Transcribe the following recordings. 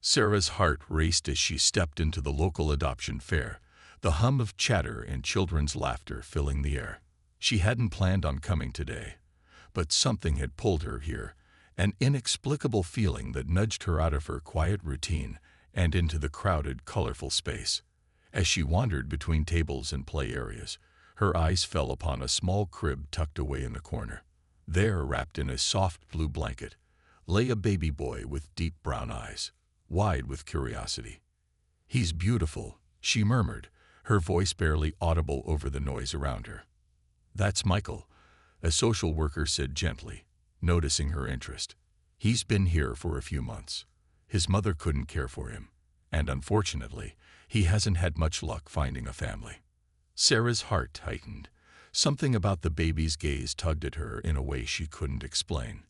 Sarah's heart raced as she stepped into the local adoption fair, the hum of chatter and children's laughter filling the air. She hadn't planned on coming today, but something had pulled her here, an inexplicable feeling that nudged her out of her quiet routine and into the crowded, colorful space. As she wandered between tables and play areas, her eyes fell upon a small crib tucked away in the corner. There, wrapped in a soft blue blanket, lay a baby boy with deep brown eyes, wide with curiosity. "He's beautiful," she murmured, her voice barely audible over the noise around her. "That's Michael," a social worker said gently, noticing her interest. "He's been here for a few months. His mother couldn't care for him, and unfortunately, he hasn't had much luck finding a family." Sarah's heart tightened. Something about the baby's gaze tugged at her in a way she couldn't explain.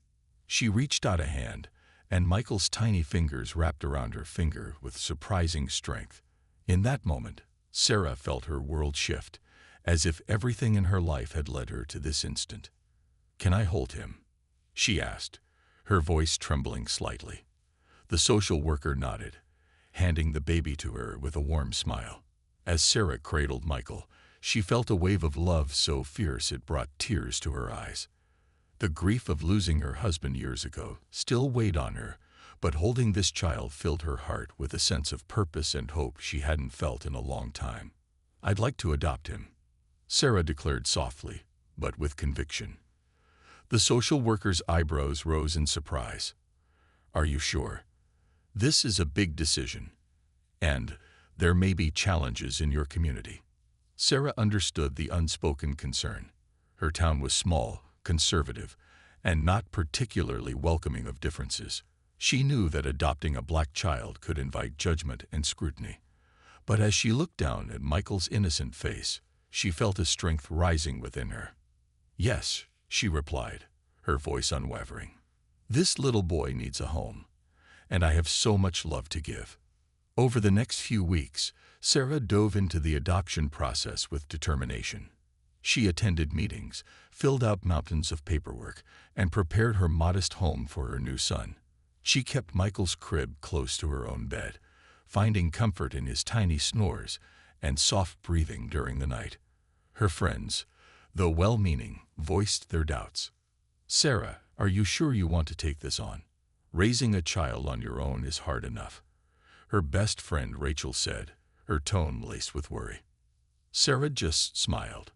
She reached out a hand, and Michael's tiny fingers wrapped around her finger with surprising strength. In that moment, Sarah felt her world shift, as if everything in her life had led her to this instant. "Can I hold him?" she asked, her voice trembling slightly. The social worker nodded, handing the baby to her with a warm smile. As Sarah cradled Michael, she felt a wave of love so fierce it brought tears to her eyes. The grief of losing her husband years ago still weighed on her, but holding this child filled her heart with a sense of purpose and hope she hadn't felt in a long time. "I'd like to adopt him," Sarah declared softly, but with conviction. The social worker's eyebrows rose in surprise. "Are you sure? This is a big decision, and there may be challenges in your community." Sarah understood the unspoken concern. Her town was small, conservative, and not particularly welcoming of differences. She knew that adopting a black child could invite judgment and scrutiny. But as she looked down at Michael's innocent face, she felt a strength rising within her. "Yes," she replied, her voice unwavering. "This little boy needs a home, and I have so much love to give." Over the next few weeks, Sarah dove into the adoption process with determination. She attended meetings, filled out mountains of paperwork, and prepared her modest home for her new son. She kept Michael's crib close to her own bed, finding comfort in his tiny snores and soft breathing during the night. Her friends, though well-meaning, voiced their doubts. "Sarah, are you sure you want to take this on? Raising a child on your own is hard enough," her best friend Rachel said, her tone laced with worry. Sarah just smiled.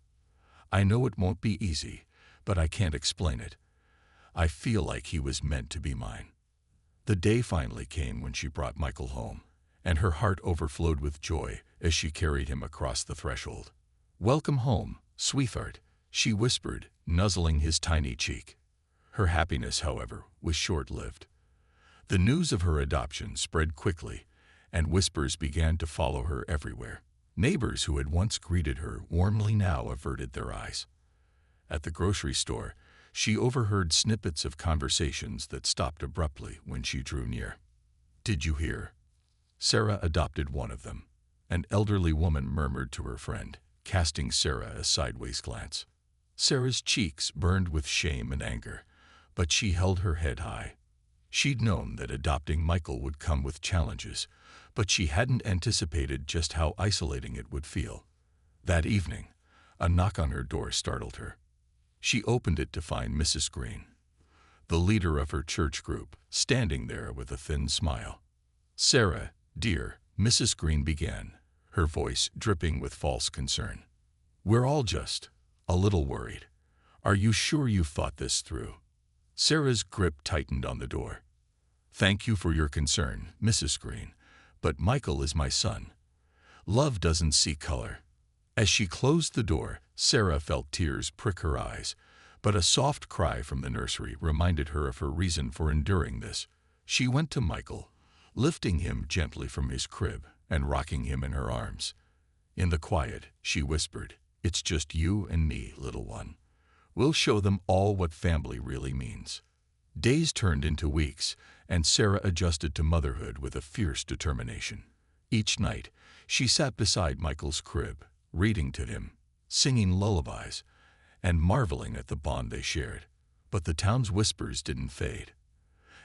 "I know it won't be easy, but I can't explain it. I feel like he was meant to be mine." The day finally came when she brought Michael home, and her heart overflowed with joy as she carried him across the threshold. "Welcome home, sweetheart," she whispered, nuzzling his tiny cheek. Her happiness, however, was short-lived. The news of her adoption spread quickly, and whispers began to follow her everywhere. Neighbors who had once greeted her warmly now averted their eyes. At the grocery store, she overheard snippets of conversations that stopped abruptly when she drew near. "Did you hear? Sarah adopted one of them," an elderly woman murmured to her friend, casting Sarah a sideways glance. Sarah's cheeks burned with shame and anger, but she held her head high. She'd known that adopting Michael would come with challenges, but she hadn't anticipated just how isolating it would feel. That evening, a knock on her door startled her. She opened it to find Mrs. Green, the leader of her church group, standing there with a thin smile. "Sarah, dear," Mrs. Green began, her voice dripping with false concern. "We're all just a little worried. Are you sure you've thought this through?" Sarah's grip tightened on the door. "Thank you for your concern, Mrs. Green, but Michael is my son. Love doesn't see color." As she closed the door, Sarah felt tears prick her eyes, but a soft cry from the nursery reminded her of her reason for enduring this. She went to Michael, lifting him gently from his crib and rocking him in her arms. In the quiet, she whispered, "It's just you and me, little one. We'll show them all what family really means." Days turned into weeks, and Sarah adjusted to motherhood with a fierce determination. Each night, she sat beside Michael's crib, reading to him, singing lullabies, and marveling at the bond they shared. But the town's whispers didn't fade.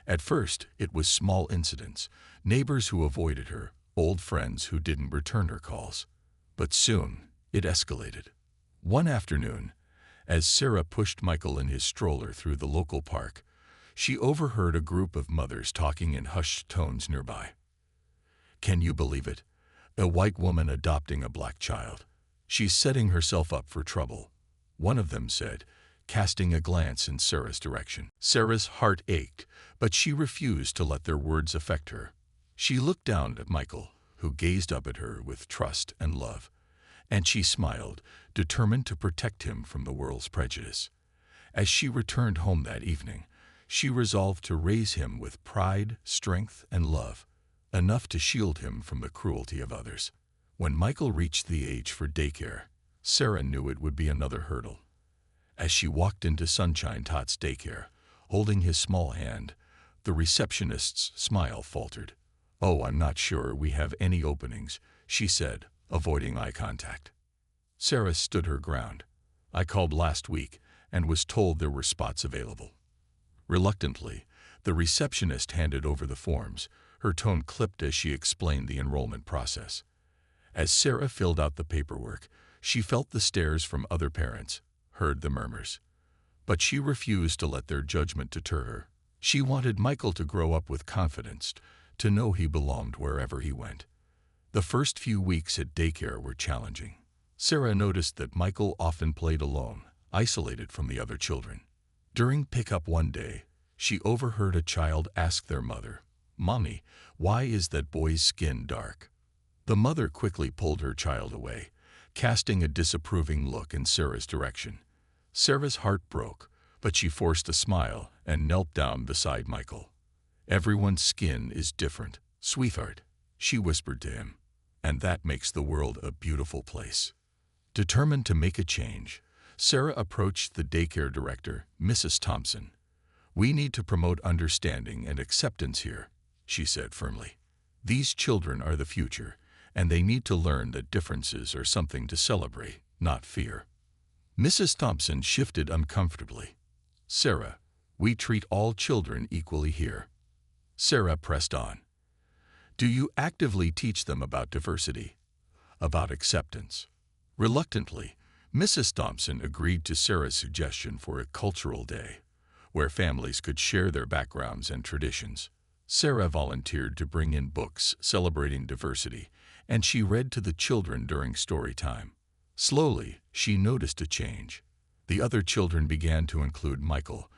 At first, it was small incidents, neighbors who avoided her, old friends who didn't return her calls. But soon, it escalated. One afternoon, as Sarah pushed Michael in his stroller through the local park, she overheard a group of mothers talking in hushed tones nearby. "Can you believe it? A white woman adopting a black child. She's setting herself up for trouble," one of them said, casting a glance in Sarah's direction. Sarah's heart ached, but she refused to let their words affect her. She looked down at Michael, who gazed up at her with trust and love, and she smiled, determined to protect him from the world's prejudice. As she returned home that evening, she resolved to raise him with pride, strength, and love, enough to shield him from the cruelty of others. When Michael reached the age for daycare, Sarah knew it would be another hurdle. As she walked into Sunshine Tot's daycare, holding his small hand, the receptionist's smile faltered. "Oh, I'm not sure we have any openings," she said, avoiding eye contact. Sarah stood her ground. "I called last week and was told there were spots available." Reluctantly, the receptionist handed over the forms, her tone clipped as she explained the enrollment process. As Sarah filled out the paperwork, she felt the stares from other parents, heard the murmurs. But she refused to let their judgment deter her. She wanted Michael to grow up with confidence, to know he belonged wherever he went. The first few weeks at daycare were challenging. Sarah noticed that Michael often played alone, isolated from the other children. During pickup one day, she overheard a child ask their mother, "Mommy, why is that boy's skin dark?" The mother quickly pulled her child away, casting a disapproving look in Sarah's direction. Sarah's heart broke, but she forced a smile and knelt down beside Michael. "Everyone's skin is different, sweetheart," she whispered to him, "and that makes the world a beautiful place." Determined to make a change, Sarah approached the daycare director, Mrs. Thompson. "We need to promote understanding and acceptance here," she said firmly. "These children are the future, and they need to learn that differences are something to celebrate, not fear." Mrs. Thompson shifted uncomfortably. "Sarah, we treat all children equally here." Sarah pressed on. "Do you actively teach them about diversity, about acceptance?" Reluctantly, Mrs. Thompson agreed to Sarah's suggestion for a cultural day, where families could share their backgrounds and traditions. Sarah volunteered to bring in books celebrating diversity, and she read to the children during story time. Slowly, she noticed a change. The other children began to include Michael,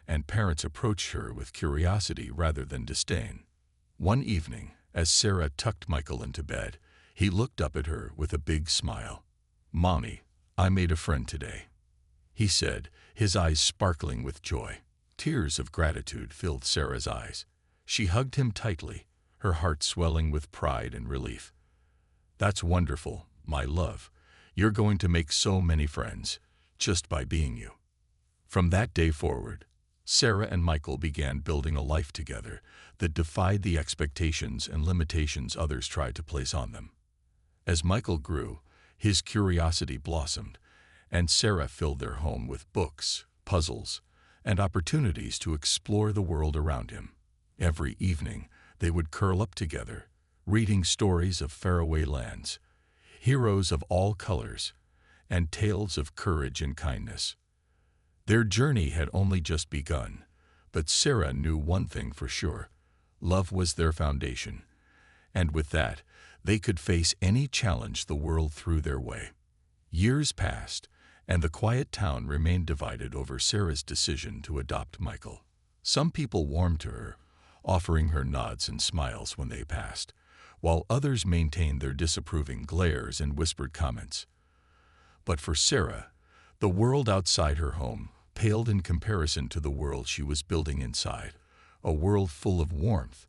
and parents approached her with curiosity rather than disdain. One evening, as Sarah tucked Michael into bed, he looked up at her with a big smile. "Mommy, I made a friend today," he said, his eyes sparkling with joy. Tears of gratitude filled Sarah's eyes. She hugged him tightly, her heart swelling with pride and relief. "That's wonderful, my love. You're going to make so many friends, just by being you." From that day forward, Sarah and Michael began building a life together that defied the expectations and limitations others tried to place on them. As Michael grew, his curiosity blossomed, and Sarah filled their home with books, puzzles, and opportunities to explore the world around him. Every evening, they would curl up together, reading stories of faraway lands, heroes of all colors, and tales of courage and kindness. Their journey had only just begun, but Sarah knew one thing for sure: love was their foundation, and with that, they could face any challenge the world threw their way. Years passed, and the quiet town remained divided over Sarah's decision to adopt Michael. Some people warmed to her, offering her nods and smiles when they passed, while others maintained their disapproving glares and whispered comments. But for Sarah, the world outside her home paled in comparison to the world she was building inside, a world full of warmth,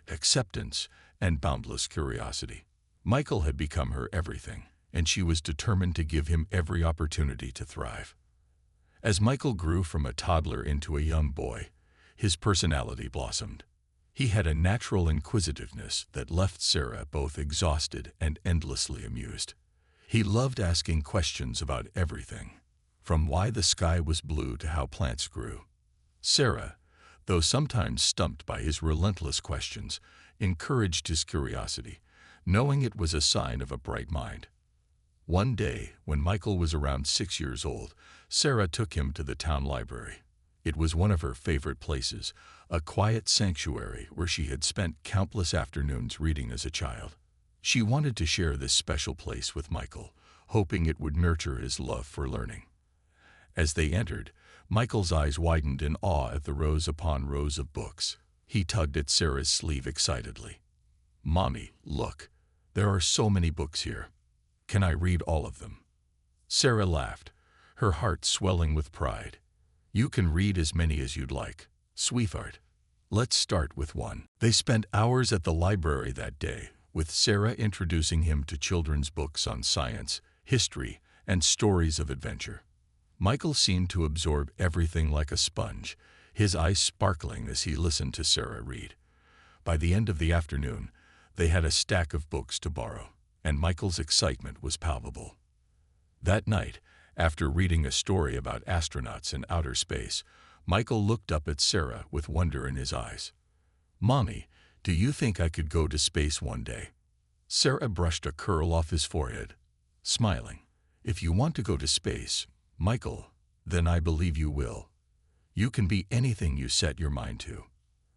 acceptance, and boundless curiosity. Michael had become her everything, and she was determined to give him every opportunity to thrive. As Michael grew from a toddler into a young boy, his personality blossomed. He had a natural inquisitiveness that left Sarah both exhausted and endlessly amused. He loved asking questions about everything, from why the sky was blue to how plants grew. Sarah, though sometimes stumped by his relentless questions, encouraged his curiosity, knowing it was a sign of a bright mind. One day, when Michael was around 6 years old, Sarah took him to the town library. It was one of her favorite places, a quiet sanctuary where she had spent countless afternoons reading as a child. She wanted to share this special place with Michael, hoping it would nurture his love for learning. As they entered, Michael's eyes widened in awe at the rows upon rows of books. He tugged at Sarah's sleeve excitedly. "Mommy, look. There are so many books here. Can I read all of them?" Sarah laughed, her heart swelling with pride. "You can read as many as you'd like, sweetheart. Let's start with one." They spent hours at the library that day, with Sarah introducing him to children's books on science, history, and stories of adventure. Michael seemed to absorb everything like a sponge, his eyes sparkling as he listened to Sarah read. By the end of the afternoon, they had a stack of books to borrow, and Michael's excitement was palpable. That night, after reading a story about astronauts in outer space, Michael looked up at Sarah with wonder in his eyes. "Mommy, do you think I could go to space one day?" Sarah brushed a curl off his forehead, smiling. "If you want to go to space, Michael, then I believe you will. You can be anything you set your mind to."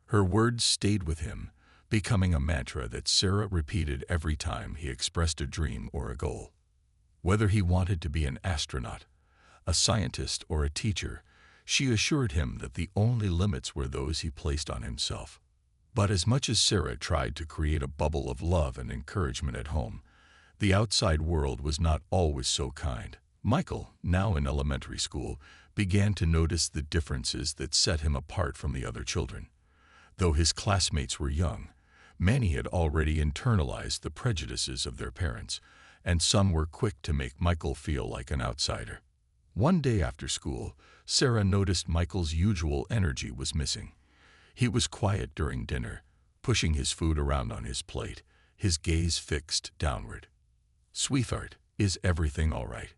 Her words stayed with him, becoming a mantra that Sarah repeated every time he expressed a dream or a goal. Whether he wanted to be an astronaut, a scientist, or a teacher, she assured him that the only limits were those he placed on himself. But as much as Sarah tried to create a bubble of love and encouragement at home, the outside world was not always so kind. Michael, now in elementary school, began to notice the differences that set him apart from the other children. Though his classmates were young, many had already internalized the prejudices of their parents, and some were quick to make Michael feel like an outsider. One day after school, Sarah noticed Michael's usual energy was missing. He was quiet during dinner, pushing his food around on his plate, his gaze fixed downward. "Sweetheart, is everything all right?"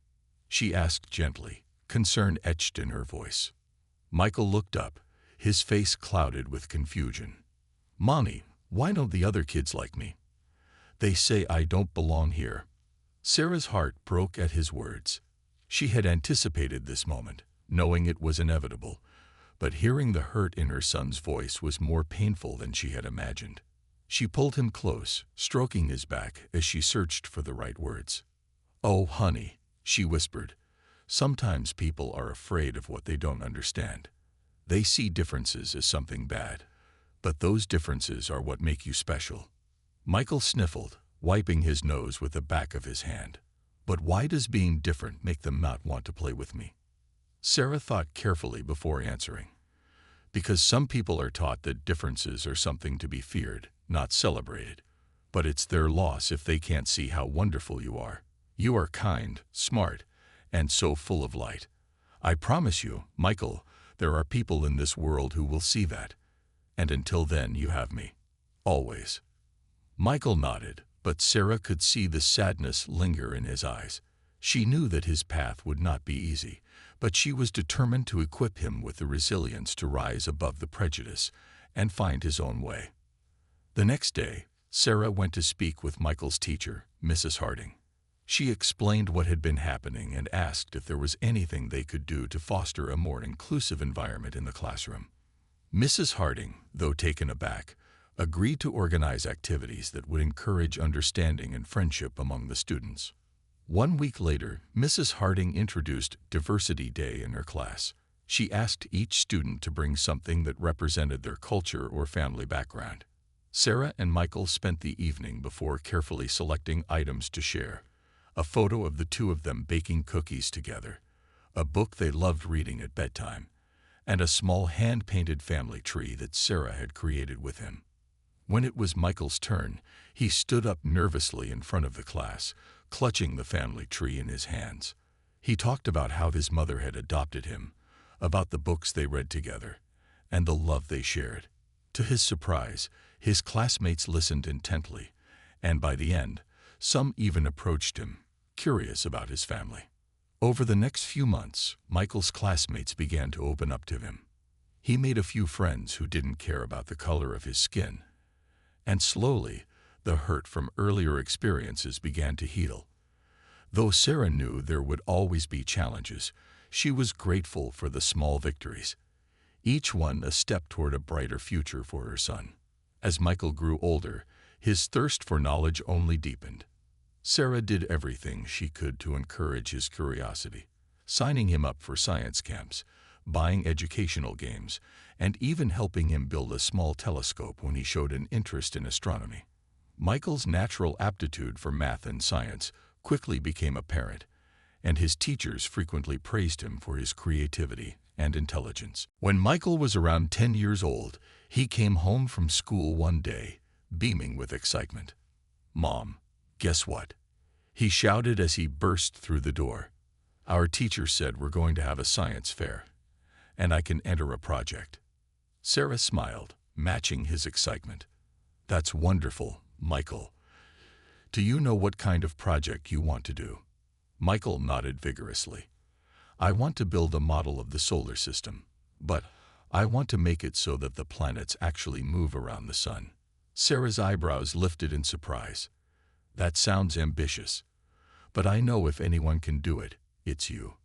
she asked gently, concern etched in her voice. Michael looked up, his face clouded with confusion. "Mommy, why don't the other kids like me? They say I don't belong here." Sarah's heart broke at his words. She had anticipated this moment, knowing it was inevitable, but hearing the hurt in her son's voice was more painful than she had imagined. She pulled him close, stroking his back as she searched for the right words. "Oh, honey," she whispered, "sometimes people are afraid of what they don't understand. They see differences as something bad, but those differences are what make you special." Michael sniffled, wiping his nose with the back of his hand. "But why does being different make them not want to play with me?" Sarah thought carefully before answering. "Because some people are taught that differences are something to be feared, not celebrated. But it's their loss if they can't see how wonderful you are. You are kind, smart, and so full of light. I promise you, Michael, there are people in this world who will see that. And until then, you have me. Always." Michael nodded, but Sarah could see the sadness linger in his eyes. She knew that his path would not be easy, but she was determined to equip him with the resilience to rise above the prejudice and find his own way. The next day, Sarah went to speak with Michael's teacher, Mrs. Harding. She explained what had been happening and asked if there was anything they could do to foster a more inclusive environment in the classroom. Mrs. Harding, though taken aback, agreed to organize activities that would encourage understanding and friendship among the students. 1 week later, Mrs. Harding introduced Diversity Day in her class. She asked each student to bring something that represented their culture or family background. Sarah and Michael spent the evening before carefully selecting items to share: a photo of the two of them baking cookies together, a book they loved reading at bedtime, and a small hand-painted family tree that Sarah had created with him. When it was Michael's turn, he stood up nervously in front of the class, clutching the family tree in his hands. He talked about how his mother had adopted him, about the books they read together, and the love they shared. To his surprise, his classmates listened intently, and by the end, some even approached him, curious about his family. Over the next few months, Michael's classmates began to open up to him. He made a few friends who didn't care about the color of his skin, and slowly, the hurt from earlier experiences began to heal. Though Sarah knew there would always be challenges, she was grateful for the small victories, each one a step toward a brighter future for her son. As Michael grew older, his thirst for knowledge only deepened. Sarah did everything she could to encourage his curiosity, signing him up for science camps, buying educational games, and even helping him build a small telescope when he showed an interest in astronomy. Michael's natural aptitude for math and science quickly became apparent, and his teachers frequently praised him for his creativity and intelligence. When Michael was around 10 years old, he came home from school one day, beaming with excitement. "Mom, guess what?" he shouted as he burst through the door. "Our teacher said we're going to have a science fair, and I can enter a project." Sarah smiled, matching his excitement. "That's wonderful, Michael. Do you know what kind of project you want to do?" Michael nodded vigorously. "I want to build a model of the solar system, but I want to make it so that the planets actually move around the sun." Sarah's eyebrows lifted in surprise. "That sounds ambitious, but I know if anyone can do it, it's you."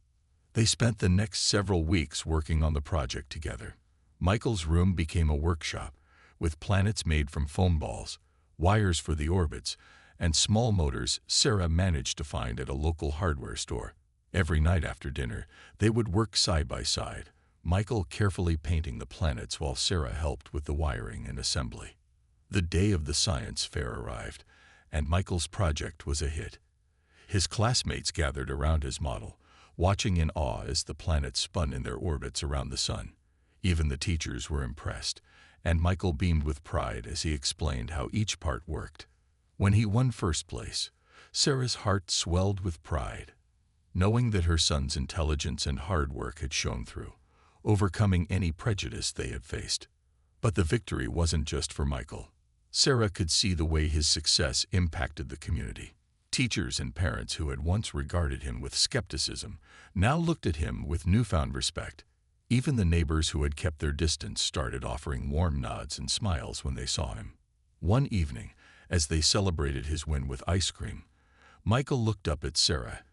They spent the next several weeks working on the project together. Michael's room became a workshop, with planets made from foam balls, wires for the orbits, and small motors Sarah managed to find at a local hardware store. Every night after dinner, they would work side by side, Michael carefully painting the planets while Sarah helped with the wiring and assembly. The day of the science fair arrived, and Michael's project was a hit. His classmates gathered around his model, watching in awe as the planets spun in their orbits around the sun. Even the teachers were impressed, and Michael beamed with pride as he explained how each part worked. When he won first place, Sarah's heart swelled with pride, knowing that her son's intelligence and hard work had shown through, overcoming any prejudice they had faced. But the victory wasn't just for Michael. Sarah could see the way his success impacted the community. Teachers and parents who had once regarded him with skepticism now looked at him with newfound respect. Even the neighbors who had kept their distance started offering warm nods and smiles when they saw him. One evening, as they celebrated his win with ice cream, Michael looked up at Sarah,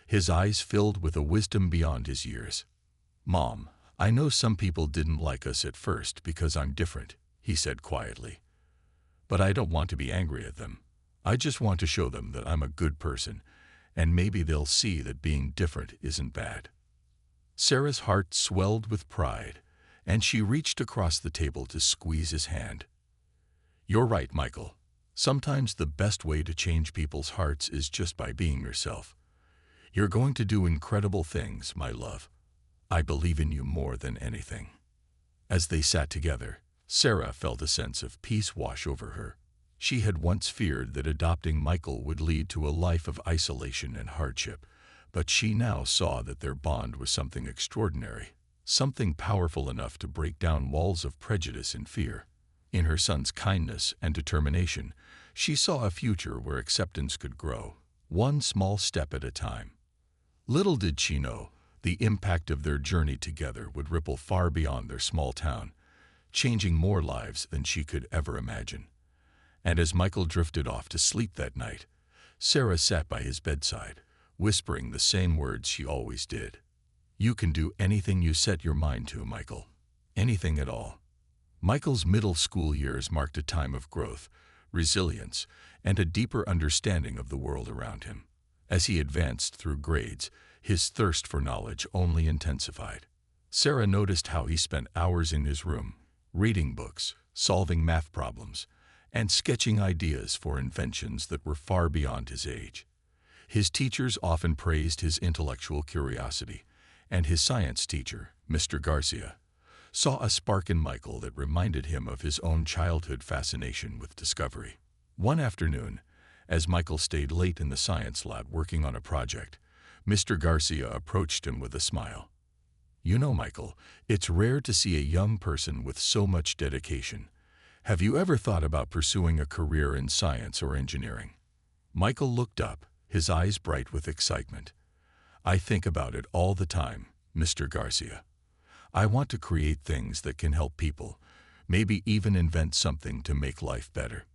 his eyes filled with a wisdom beyond his years. "Mom, I know some people didn't like us at first because I'm different," he said quietly. "But I don't want to be angry at them. I just want to show them that I'm a good person, and maybe they'll see that being different isn't bad." Sarah's heart swelled with pride, and she reached across the table to squeeze his hand. "You're right, Michael. Sometimes the best way to change people's hearts is just by being yourself. You're going to do incredible things, my love. I believe in you more than anything." As they sat together, Sarah felt a sense of peace wash over her. She had once feared that adopting Michael would lead to a life of isolation and hardship, but she now saw that their bond was something extraordinary, something powerful enough to break down walls of prejudice and fear. In her son's kindness and determination, she saw a future where acceptance could grow, one small step at a time. Little did she know, the impact of their journey together would ripple far beyond their small town, changing more lives than she could ever imagine. And as Michael drifted off to sleep that night, Sarah sat by his bedside, whispering the same words she always did. "You can do anything you set your mind to, Michael. Anything at all." Michael's middle school years marked a time of growth, resilience, and a deeper understanding of the world around him. As he advanced through grades, his thirst for knowledge only intensified. Sarah noticed how he spent hours in his room, reading books, solving math problems, and sketching ideas for inventions that were far beyond his age. His teachers often praised his intellectual curiosity, and his science teacher, Mr. Garcia, saw a spark in Michael that reminded him of his own childhood fascination with discovery. One afternoon, as Michael stayed late in the science lab working on a project, Mr. Garcia approached him with a smile. "You know, Michael, it's rare to see a young person with so much dedication. Have you ever thought about pursuing a career in science or engineering?" Michael looked up, his eyes bright with excitement. "I think about it all the time, Mr. Garcia. I want to create things that can help people, maybe even invent something to make life better."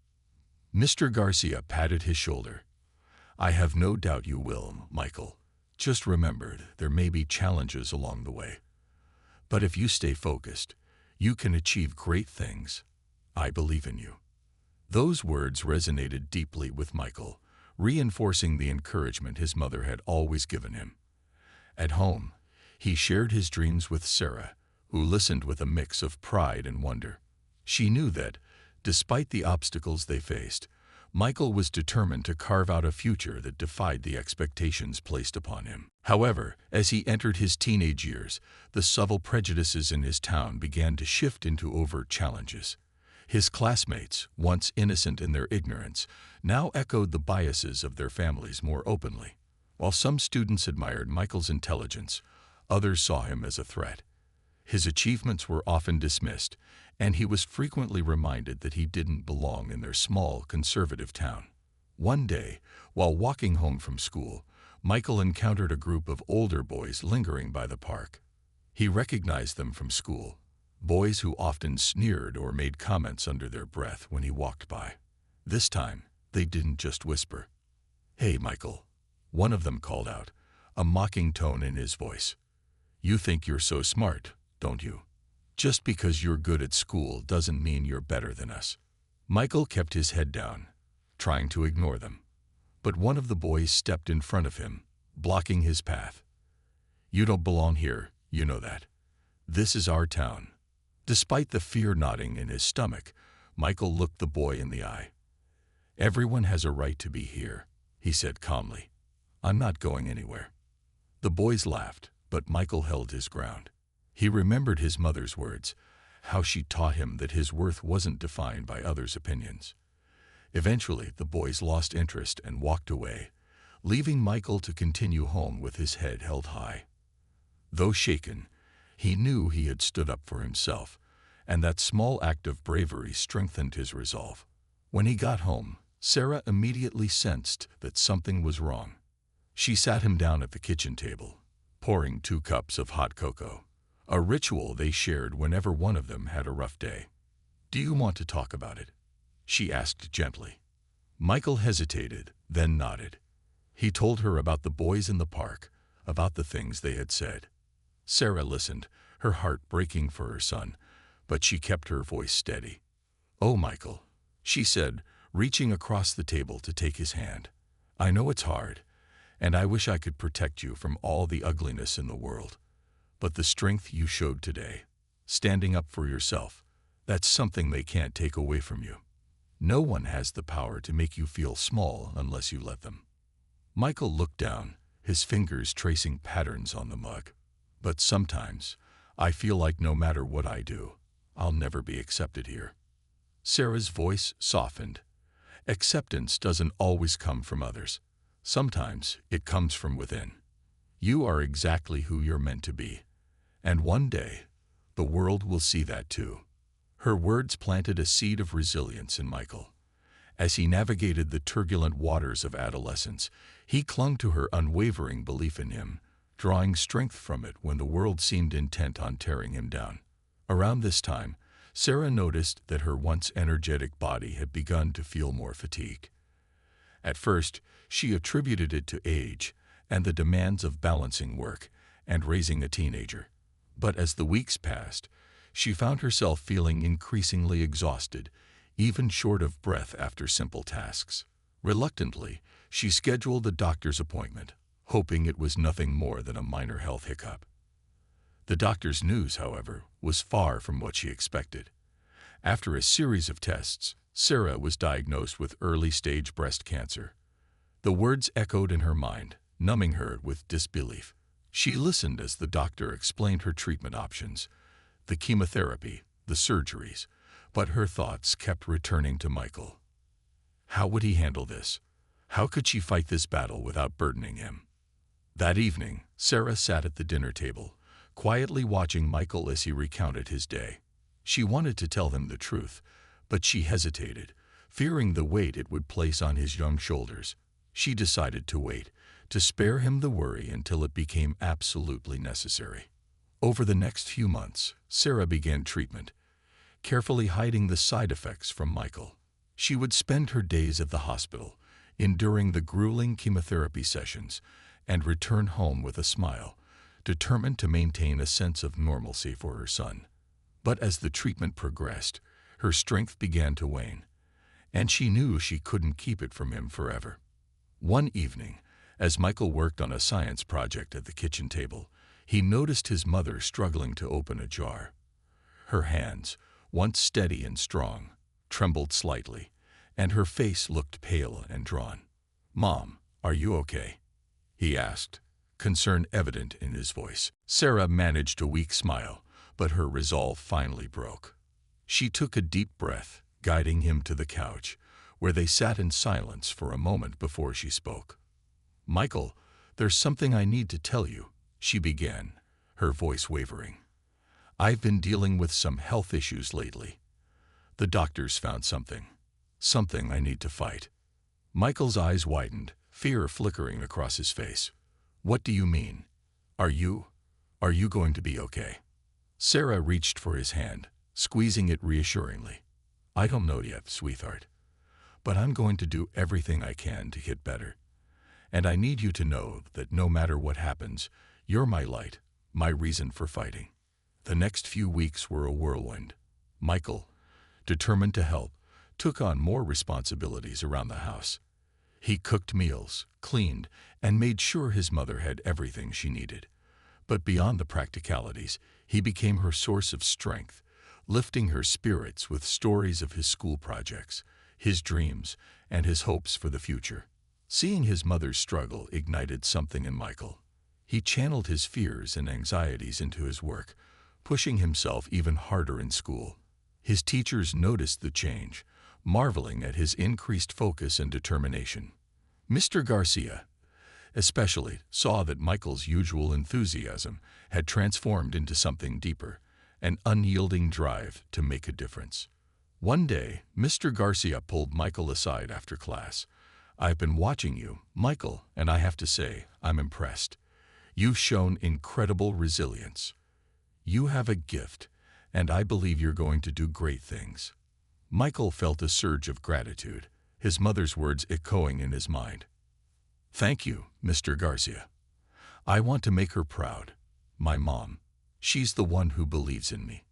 Mr. Garcia patted his shoulder. "I have no doubt you will, Michael. Just remember, there may be challenges along the way. But if you stay focused, you can achieve great things. I believe in you." Those words resonated deeply with Michael, reinforcing the encouragement his mother had always given him. At home, he shared his dreams with Sarah, who listened with a mix of pride and wonder. She knew that, despite the obstacles they faced, Michael was determined to carve out a future that defied the expectations placed upon him. However, as he entered his teenage years, the subtle prejudices in his town began to shift into overt challenges. His classmates, once innocent in their ignorance, now echoed the biases of their families more openly. While some students admired Michael's intelligence, others saw him as a threat. His achievements were often dismissed, and he was frequently reminded that he didn't belong in their small, conservative town. One day, while walking home from school, Michael encountered a group of older boys lingering by the park. He recognized them from school, boys who often sneered or made comments under their breath when he walked by. This time, they didn't just whisper. "Hey, Michael," one of them called out, a mocking tone in his voice. "You think you're so smart, don't you? Just because you're good at school doesn't mean you're better than us." Michael kept his head down, trying to ignore them. But one of the boys stepped in front of him, blocking his path. "You don't belong here, you know that. This is our town." Despite the fear knotting in his stomach, Michael looked the boy in the eye. "Everyone has a right to be here," he said calmly. "I'm not going anywhere." The boys laughed, but Michael held his ground. He remembered his mother's words, how she taught him that his worth wasn't defined by others' opinions. Eventually, the boys lost interest and walked away, leaving Michael to continue home with his head held high. Though shaken, he knew he had stood up for himself, and that small act of bravery strengthened his resolve. When he got home, Sarah immediately sensed that something was wrong. She sat him down at the kitchen table, pouring 2 cups of hot cocoa, a ritual they shared whenever one of them had a rough day. "Do you want to talk about it?" she asked gently. Michael hesitated, then nodded. He told her about the boys in the park, about the things they had said. Sarah listened, her heart breaking for her son, but she kept her voice steady. "Oh, Michael," she said, reaching across the table to take his hand. "I know it's hard, and I wish I could protect you from all the ugliness in the world. But the strength you showed today, standing up for yourself, that's something they can't take away from you. No one has the power to make you feel small unless you let them." Michael looked down, his fingers tracing patterns on the mug. "But sometimes, I feel like no matter what I do, I'll never be accepted here." Sarah's voice softened. "Acceptance doesn't always come from others. Sometimes it comes from within. You are exactly who you're meant to be. And one day, the world will see that too." Her words planted a seed of resilience in Michael. As he navigated the turbulent waters of adolescence, he clung to her unwavering belief in him, drawing strength from it when the world seemed intent on tearing him down. Around this time, Sarah noticed that her once energetic body had begun to feel more fatigued. At first, she attributed it to age and the demands of balancing work and raising a teenager. But as the weeks passed, she found herself feeling increasingly exhausted, even short of breath after simple tasks. Reluctantly, she scheduled a doctor's appointment, hoping it was nothing more than a minor health hiccup. The doctor's news, however, was far from what she expected. After a series of tests, Sarah was diagnosed with early-stage breast cancer. The words echoed in her mind, numbing her with disbelief. She listened as the doctor explained her treatment options, the chemotherapy, the surgeries, but her thoughts kept returning to Michael. How would he handle this? How could she fight this battle without burdening him? That evening, Sarah sat at the dinner table, quietly watching Michael as he recounted his day. She wanted to tell him the truth, but she hesitated, fearing the weight it would place on his young shoulders. She decided to wait, to spare him the worry until it became absolutely necessary. Over the next few months, Sarah began treatment, carefully hiding the side effects from Michael. She would spend her days at the hospital, enduring the grueling chemotherapy sessions, and return home with a smile, determined to maintain a sense of normalcy for her son. But as the treatment progressed, her strength began to wane, and she knew she couldn't keep it from him forever. One evening, as Michael worked on a science project at the kitchen table, he noticed his mother struggling to open a jar. Her hands, once steady and strong, trembled slightly, and her face looked pale and drawn. "Mom, are you okay?" he asked, concern evident in his voice. Sarah managed a weak smile, but her resolve finally broke. She took a deep breath, guiding him to the couch, where they sat in silence for a moment before she spoke. "Michael, there's something I need to tell you," she began, her voice wavering. "I've been dealing with some health issues lately. The doctors found something I need to fight." Michael's eyes widened, fear flickering across his face. "What do you mean? Are you going to be okay?" Sarah reached for his hand, squeezing it reassuringly. "I don't know yet, sweetheart, but I'm going to do everything I can to get better. And I need you to know that no matter what happens, you're my light, my reason for fighting." The next few weeks were a whirlwind. Michael, determined to help, took on more responsibilities around the house. He cooked meals, cleaned, and made sure his mother had everything she needed. But beyond the practicalities, he became her source of strength, lifting her spirits with stories of his school projects, his dreams, and his hopes for the future. Seeing his mother's struggle ignited something in Michael. He channeled his fears and anxieties into his work, pushing himself even harder in school. His teachers noticed the change, marveling at his increased focus and determination. Mr. Garcia, especially, saw that Michael's usual enthusiasm had transformed into something deeper, an unyielding drive to make a difference. One day, Mr. Garcia pulled Michael aside after class. "I've been watching you, Michael, and I have to say, I'm impressed. You've shown incredible resilience. You have a gift, and I believe you're going to do great things." Michael felt a surge of gratitude, his mother's words echoing in his mind. "Thank you, Mr. Garcia. I want to make her proud. My mom. She's the one who believes in me."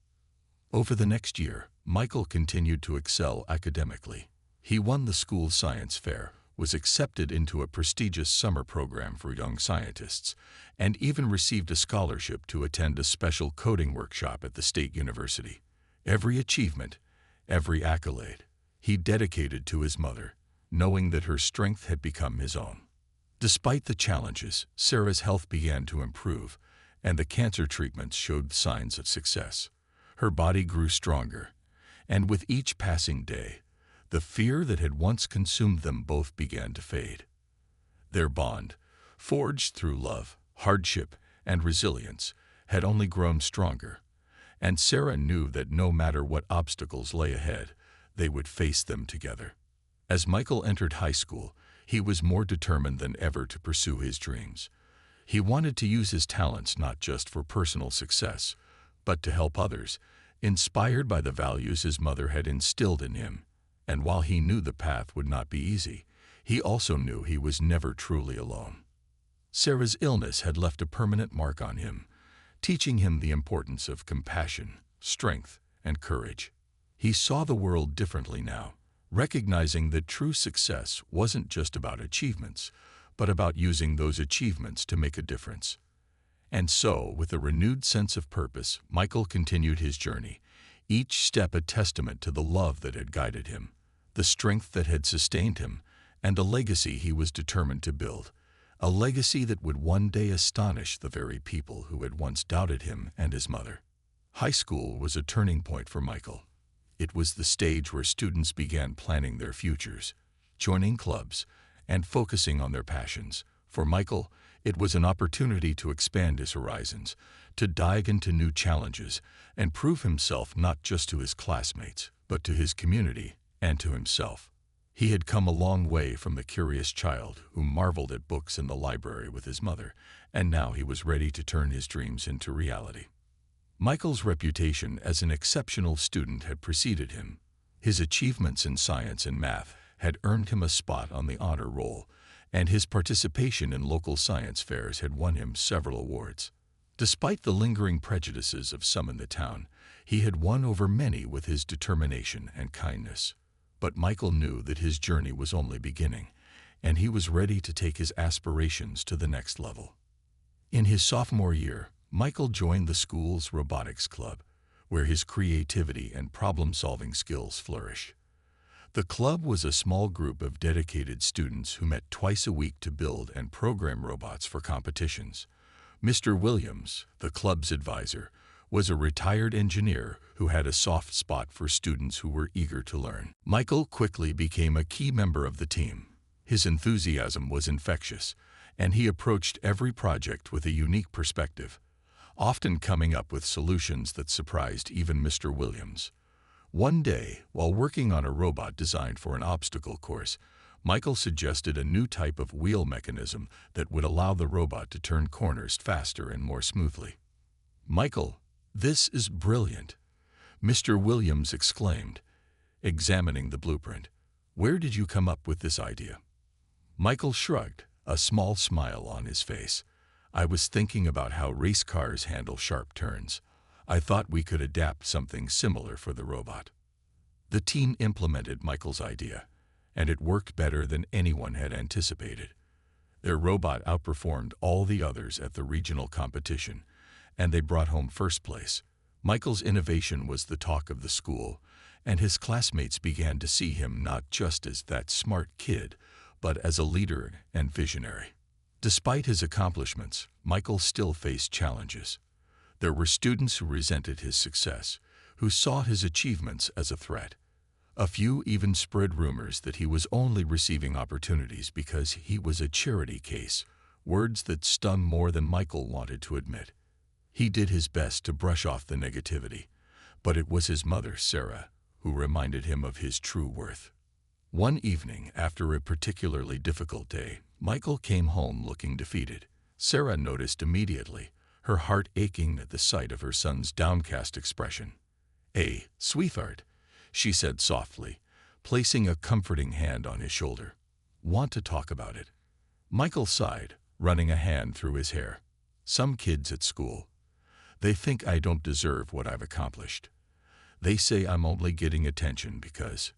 Over the next year, Michael continued to excel academically. He won the school science fair, was accepted into a prestigious summer program for young scientists, and even received a scholarship to attend a special coding workshop at the state university. Every achievement, every accolade, he dedicated to his mother, knowing that her strength had become his own. Despite the challenges, Sarah's health began to improve, and the cancer treatments showed signs of success. Her body grew stronger, and with each passing day, the fear that had once consumed them both began to fade. Their bond, forged through love, hardship, and resilience, had only grown stronger, and Sarah knew that no matter what obstacles lay ahead, they would face them together. As Michael entered high school, he was more determined than ever to pursue his dreams. He wanted to use his talents not just for personal success, but to help others, inspired by the values his mother had instilled in him. And while he knew the path would not be easy, he also knew he was never truly alone. Sarah's illness had left a permanent mark on him, teaching him the importance of compassion, strength, and courage. He saw the world differently now, recognizing that true success wasn't just about achievements, but about using those achievements to make a difference. And so, with a renewed sense of purpose, Michael continued his journey, each step a testament to the love that had guided him, the strength that had sustained him, and a legacy he was determined to build, a legacy that would one day astonish the very people who had once doubted him and his mother. High school was a turning point for Michael. It was the stage where students began planning their futures, joining clubs, and focusing on their passions. For Michael, it was an opportunity to expand his horizons, to dive into new challenges, and prove himself not just to his classmates, but to his community and to himself. He had come a long way from the curious child who marveled at books in the library with his mother, and now he was ready to turn his dreams into reality. Michael's reputation as an exceptional student had preceded him. His achievements in science and math had earned him a spot on the honor roll, and his participation in local science fairs had won him several awards. Despite the lingering prejudices of some in the town, he had won over many with his determination and kindness. But Michael knew that his journey was only beginning, and he was ready to take his aspirations to the next level. In his sophomore year, Michael joined the school's robotics club, where his creativity and problem-solving skills flourished. The club was a small group of dedicated students who met twice a week to build and program robots for competitions. Mr. Williams, the club's advisor, was a retired engineer who had a soft spot for students who were eager to learn. Michael quickly became a key member of the team. His enthusiasm was infectious, and he approached every project with a unique perspective, often coming up with solutions that surprised even Mr. Williams. One day, while working on a robot designed for an obstacle course, Michael suggested a new type of wheel mechanism that would allow the robot to turn corners faster and more smoothly. "Michael, this is brilliant," Mr. Williams exclaimed, examining the blueprint. "Where did you come up with this idea?" Michael shrugged, a small smile on his face. "I was thinking about how race cars handle sharp turns. I thought we could adapt something similar for the robot." The team implemented Michael's idea, and it worked better than anyone had anticipated. Their robot outperformed all the others at the regional competition, and they brought home first place. Michael's innovation was the talk of the school, and his classmates began to see him not just as that smart kid, but as a leader and visionary. Despite his accomplishments, Michael still faced challenges. There were students who resented his success, who saw his achievements as a threat. A few even spread rumors that he was only receiving opportunities because he was a charity case, words that stung more than Michael wanted to admit. He did his best to brush off the negativity, but it was his mother, Sarah, who reminded him of his true worth. One evening, after a particularly difficult day, Michael came home looking defeated. Sarah noticed immediately, her heart aching at the sight of her son's downcast expression. "Hey, sweetheart," she said softly, placing a comforting hand on his shoulder. "Want to talk about it?" Michael sighed, running a hand through his hair. "Some kids at school, they think I don't deserve what I've accomplished. They say I'm only getting attention because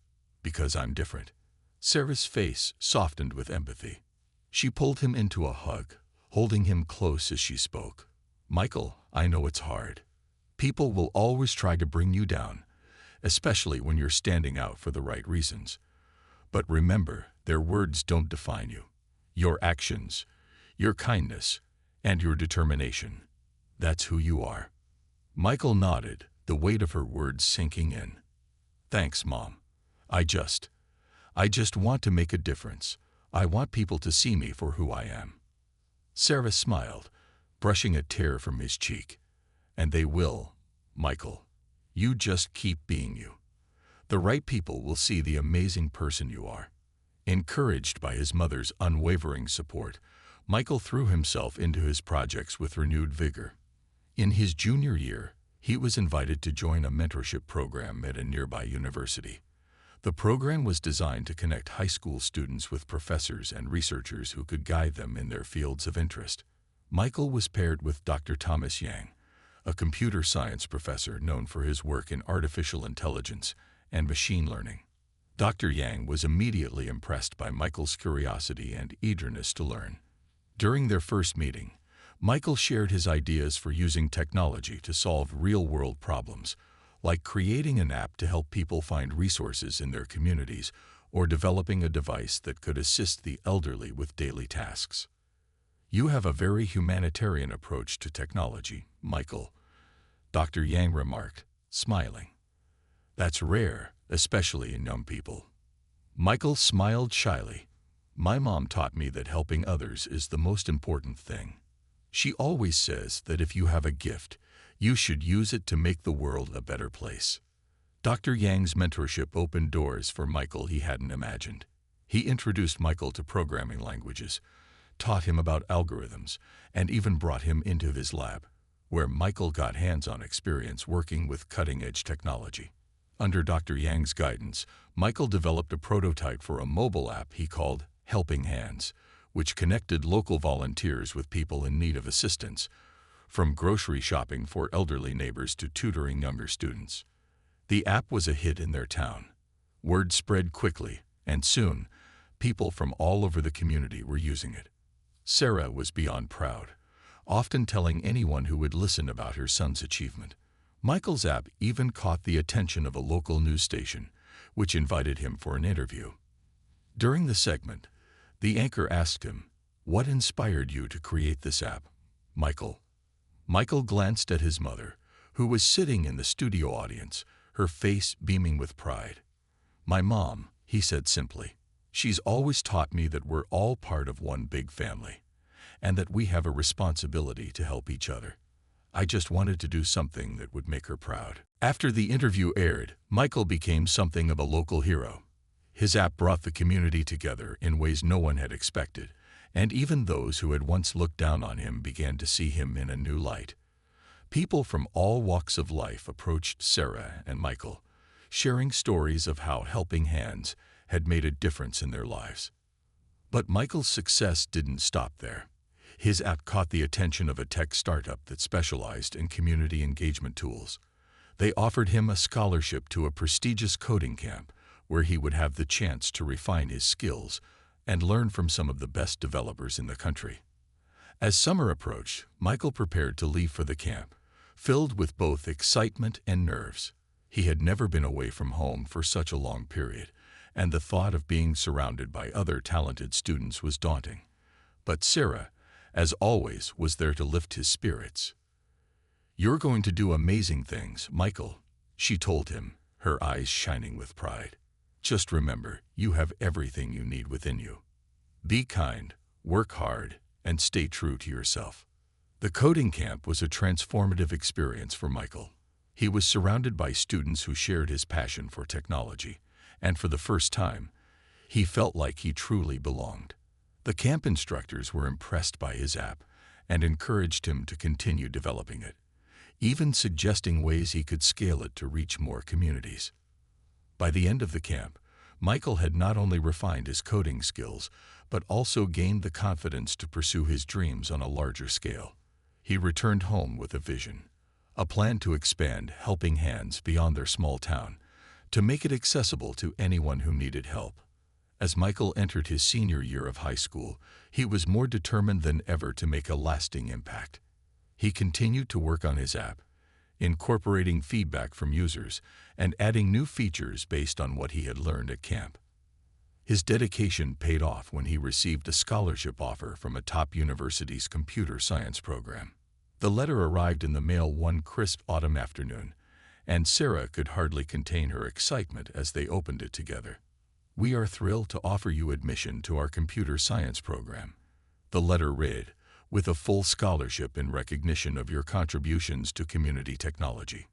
I'm different." Sarah's face softened with empathy. She pulled him into a hug, holding him close as she spoke. "Michael, I know it's hard. People will always try to bring you down, especially when you're standing out for the right reasons. But remember, their words don't define you. Your actions, your kindness, and your determination, that's who you are." Michael nodded, the weight of her words sinking in. "Thanks, Mom. I just want to make a difference. I want people to see me for who I am." Sarah smiled, brushing a tear from his cheek. "And they will, Michael. You just keep being you. The right people will see the amazing person you are." Encouraged by his mother's unwavering support, Michael threw himself into his projects with renewed vigor. In his junior year, he was invited to join a mentorship program at a nearby university. The program was designed to connect high school students with professors and researchers who could guide them in their fields of interest. Michael was paired with Dr. Thomas Yang, a computer science professor known for his work in artificial intelligence and machine learning. Dr. Yang was immediately impressed by Michael's curiosity and eagerness to learn. During their first meeting, Michael shared his ideas for using technology to solve real-world problems, like creating an app to help people find resources in their communities or developing a device that could assist the elderly with daily tasks. "You have a very humanitarian approach to technology, Michael," Dr. Yang remarked, smiling. "That's rare, especially in young people." Michael smiled shyly. "My mom taught me that helping others is the most important thing. She always says that if you have a gift, you should use it to make the world a better place." Dr. Yang's mentorship opened doors for Michael he hadn't imagined. He introduced Michael to programming languages, taught him about algorithms, and even brought him into his lab, where Michael got hands-on experience working with cutting-edge technology. Under Dr. Yang's guidance, Michael developed a prototype for a mobile app he called Helping Hands, which connected local volunteers with people in need of assistance, from grocery shopping for elderly neighbors to tutoring younger students. The app was a hit in their town. Word spread quickly, and soon, people from all over the community were using it. Sarah was beyond proud, often telling anyone who would listen about her son's achievement. Michael's app even caught the attention of a local news station, which invited him for an interview. During the segment, the anchor asked him, "What inspired you to create this app, Michael?" Michael glanced at his mother, who was sitting in the studio audience, her face beaming with pride. "My mom," he said simply. "She's always taught me that we're all part of one big family, and that we have a responsibility to help each other. I just wanted to do something that would make her proud." After the interview aired, Michael became something of a local hero. His app brought the community together in ways no one had expected, and even those who had once looked down on him began to see him in a new light. People from all walks of life approached Sarah and Michael, sharing stories of how Helping Hands had made a difference in their lives. But Michael's success didn't stop there. His app caught the attention of a tech startup that specialized in community engagement tools. They offered him a scholarship to a prestigious coding camp, where he would have the chance to refine his skills and learn from some of the best developers in the country. As summer approached, Michael prepared to leave for the camp, filled with both excitement and nerves. He had never been away from home for such a long period, and the thought of being surrounded by other talented students was daunting. But Sarah, as always, was there to lift his spirits. "You're going to do amazing things, Michael," she told him, her eyes shining with pride. "Just remember, you have everything you need within you. Be kind, work hard, and stay true to yourself." The coding camp was a transformative experience for Michael. He was surrounded by students who shared his passion for technology, and for the first time, he felt like he truly belonged. The camp instructors were impressed by his app and encouraged him to continue developing it, even suggesting ways he could scale it to reach more communities. By the end of the camp, Michael had not only refined his coding skills, but also gained the confidence to pursue his dreams on a larger scale. He returned home with a vision, a plan to expand Helping Hands beyond their small town, to make it accessible to anyone who needed help. As Michael entered his senior year of high school, he was more determined than ever to make a lasting impact. He continued to work on his app, incorporating feedback from users and adding new features based on what he had learned at camp. His dedication paid off when he received a scholarship offer from a top university's computer science program. The letter arrived in the mail one crisp autumn afternoon, and Sarah could hardly contain her excitement as they opened it together. "We are thrilled to offer you admission to our computer science program," the letter read, "with a full scholarship in recognition of your contributions to community technology."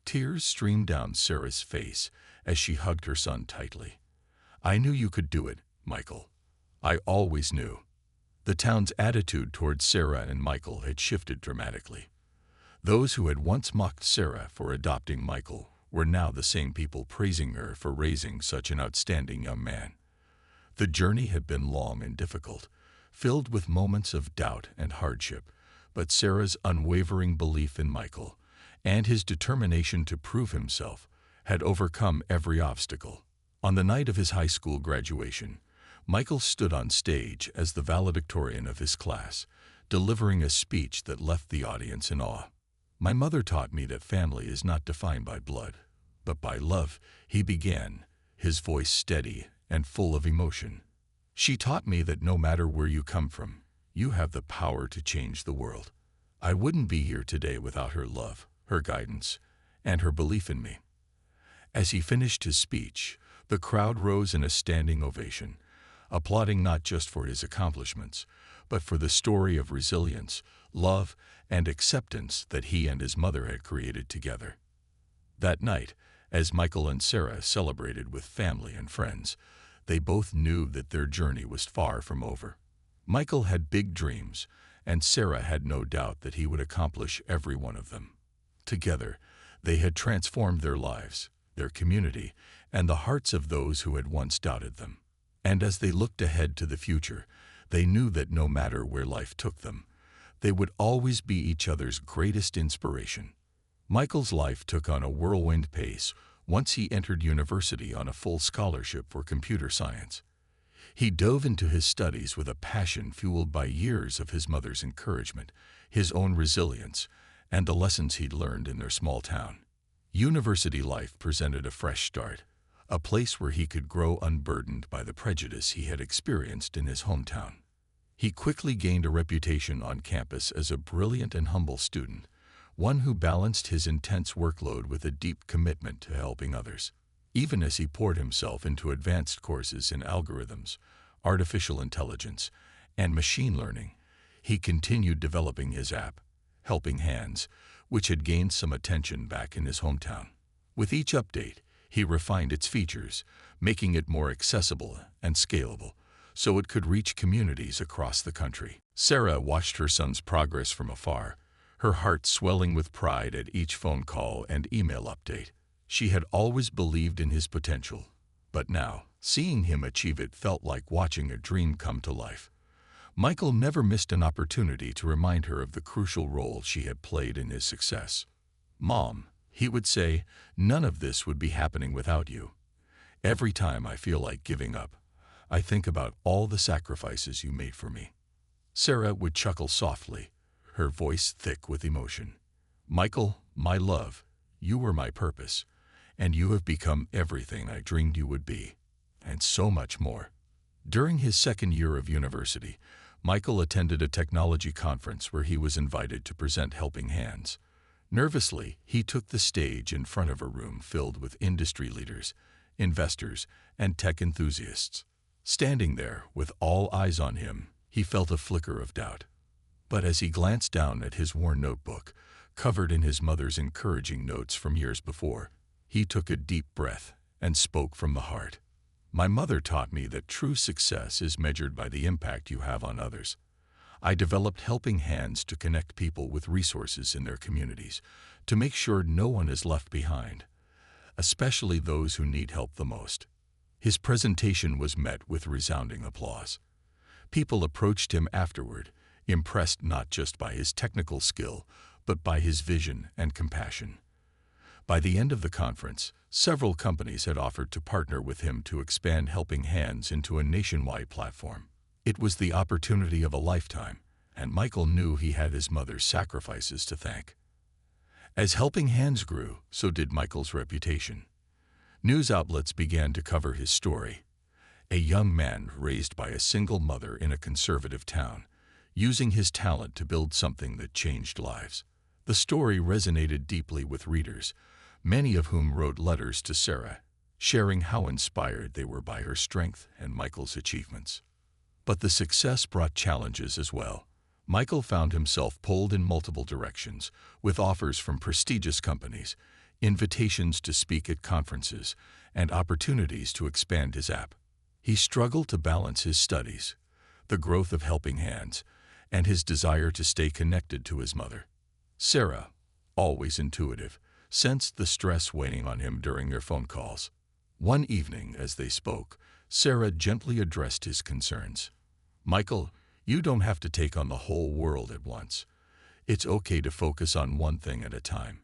Tears streamed down Sarah's face as she hugged her son tightly. "I knew you could do it, Michael. I always knew." The town's attitude towards Sarah and Michael had shifted dramatically. Those who had once mocked Sarah for adopting Michael were now the same people praising her for raising such an outstanding young man. The journey had been long and difficult, filled with moments of doubt and hardship, but Sarah's unwavering belief in Michael and his determination to prove himself had overcome every obstacle. On the night of his high school graduation, Michael stood on stage as the valedictorian of his class, delivering a speech that left the audience in awe. "My mother taught me that family is not defined by blood, but by love," he began, his voice steady and full of emotion. "She taught me that no matter where you come from, you have the power to change the world. I wouldn't be here today without her love, her guidance, and her belief in me." As he finished his speech, the crowd rose in a standing ovation, applauding not just for his accomplishments, but for the story of resilience, love, and acceptance that he and his mother had created together. That night, as Michael and Sarah celebrated with family and friends, they both knew that their journey was far from over. Michael had big dreams, and Sarah had no doubt that he would accomplish every one of them. Together, they had transformed their lives, their community, and the hearts of those who had once doubted them. And as they looked ahead to the future, they knew that no matter where life took them, they would always be each other's greatest inspiration. Michael's life took on a whirlwind pace once he entered university on a full scholarship for computer science. He dove into his studies with a passion fueled by years of his mother's encouragement, his own resilience, and the lessons he'd learned in their small town. University life presented a fresh start, a place where he could grow unburdened by the prejudice he had experienced in his hometown. He quickly gained a reputation on campus as a brilliant and humble student, one who balanced his intense workload with a deep commitment to helping others. Even as he poured himself into advanced courses in algorithms, artificial intelligence, and machine learning, he continued developing his app, Helping Hands, which had gained some attention back in his hometown. With each update, he refined its features, making it more accessible and scalable, so it could reach communities across the country. Sarah watched her son's progress from afar, her heart swelling with pride at each phone call and email update. She had always believed in his potential, but now, seeing him achieve it felt like watching a dream come to life. Michael never missed an opportunity to remind her of the crucial role she had played in his success. "Mom," he would say, "none of this would be happening without you. Every time I feel like giving up, I think about all the sacrifices you made for me." Sarah would chuckle softly, her voice thick with emotion. "Michael, my love, you were my purpose, and you have become everything I dreamed you would be, and so much more." During his second year of university, Michael attended a technology conference where he was invited to present Helping Hands. Nervously, he took the stage in front of a room filled with industry leaders, investors, and tech enthusiasts. Standing there, with all eyes on him, he felt a flicker of doubt. But as he glanced down at his worn notebook, covered in his mother's encouraging notes from years before, he took a deep breath and spoke from the heart. "My mother taught me that true success is measured by the impact you have on others. I developed Helping Hands to connect people with resources in their communities, to make sure no one is left behind, especially those who need help the most." His presentation was met with resounding applause. People approached him afterward, impressed not just by his technical skill, but by his vision and compassion. By the end of the conference, several companies had offered to partner with him to expand Helping Hands into a nationwide platform. It was the opportunity of a lifetime, and Michael knew he had his mother's sacrifices to thank. As Helping Hands grew, so did Michael's reputation. News outlets began to cover his story. A young man raised by a single mother in a conservative town, using his talent to build something that changed lives. The story resonated deeply with readers, many of whom wrote letters to Sarah, sharing how inspired they were by her strength and Michael's achievements. But the success brought challenges as well. Michael found himself pulled in multiple directions, with offers from prestigious companies, invitations to speak at conferences, and opportunities to expand his app. He struggled to balance his studies, the growth of Helping Hands, and his desire to stay connected to his mother. Sarah, always intuitive, sensed the stress weighing on him during their phone calls. One evening, as they spoke, Sarah gently addressed his concerns. "Michael, you don't have to take on the whole world at once. It's okay to focus on one thing at a time.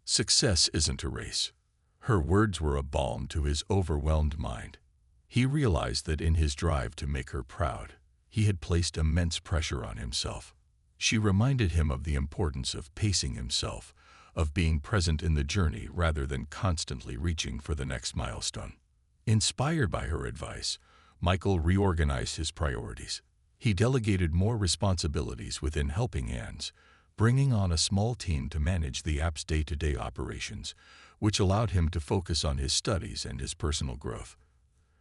Success isn't a race." Her words were a balm to his overwhelmed mind. He realized that in his drive to make her proud, he had placed immense pressure on himself. She reminded him of the importance of pacing himself, of being present in the journey rather than constantly reaching for the next milestone. Inspired by her advice, Michael reorganized his priorities. He delegated more responsibilities within Helping Hands, bringing on a small team to manage the app's day-to-day operations, which allowed him to focus on his studies and his personal growth.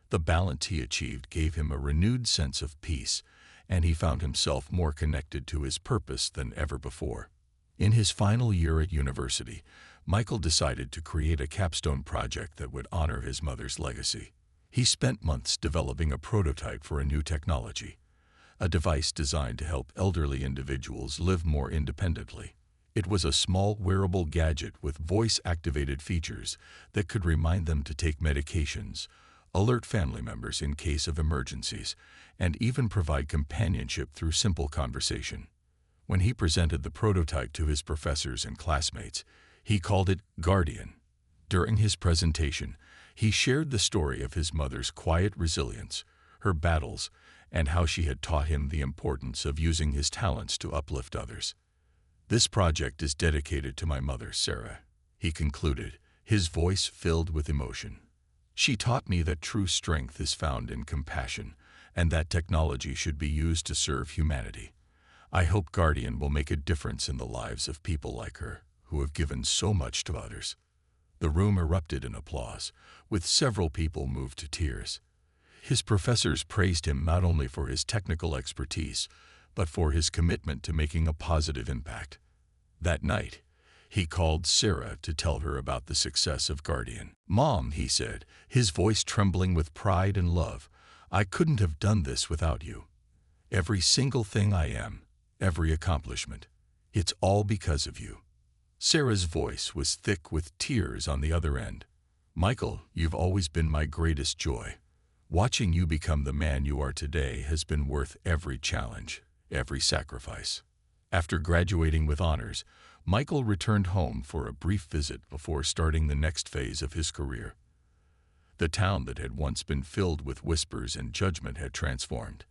The balance he achieved gave him a renewed sense of peace, and he found himself more connected to his purpose than ever before. In his final year at university, Michael decided to create a capstone project that would honor his mother's legacy. He spent months developing a prototype for a new technology, a device designed to help elderly individuals live more independently. It was a small wearable gadget with voice-activated features that could remind them to take medications, alert family members in case of emergencies, and even provide companionship through simple conversation. When he presented the prototype to his professors and classmates, he called it Guardian. During his presentation, he shared the story of his mother's quiet resilience, her battles, and how she had taught him the importance of using his talents to uplift others. "This project is dedicated to my mother, Sarah," he concluded, his voice filled with emotion. "She taught me that true strength is found in compassion, and that technology should be used to serve humanity. I hope Guardian will make a difference in the lives of people like her, who have given so much to others." The room erupted in applause, with several people moved to tears. His professors praised him not only for his technical expertise, but for his commitment to making a positive impact. That night, he called Sarah to tell her about the success of Guardian. "Mom," he said, his voice trembling with pride and love, "I couldn't have done this without you. Every single thing I am, every accomplishment, it's all because of you." Sarah's voice was thick with tears on the other end. "Michael, you've always been my greatest joy. Watching you become the man you are today has been worth every challenge, every sacrifice." After graduating with honors, Michael returned home for a brief visit before starting the next phase of his career. The town that had once been filled with whispers and judgment had transformed,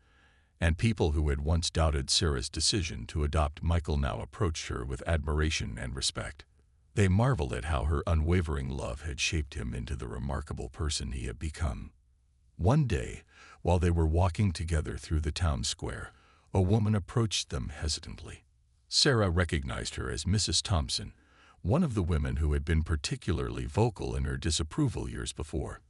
and people who had once doubted Sarah's decision to adopt Michael now approached her with admiration and respect. They marveled at how her unwavering love had shaped him into the remarkable person he had become. One day, while they were walking together through the town square, a woman approached them hesitantly. Sarah recognized her as Mrs. Thompson, one of the women who had been particularly vocal in her disapproval years before.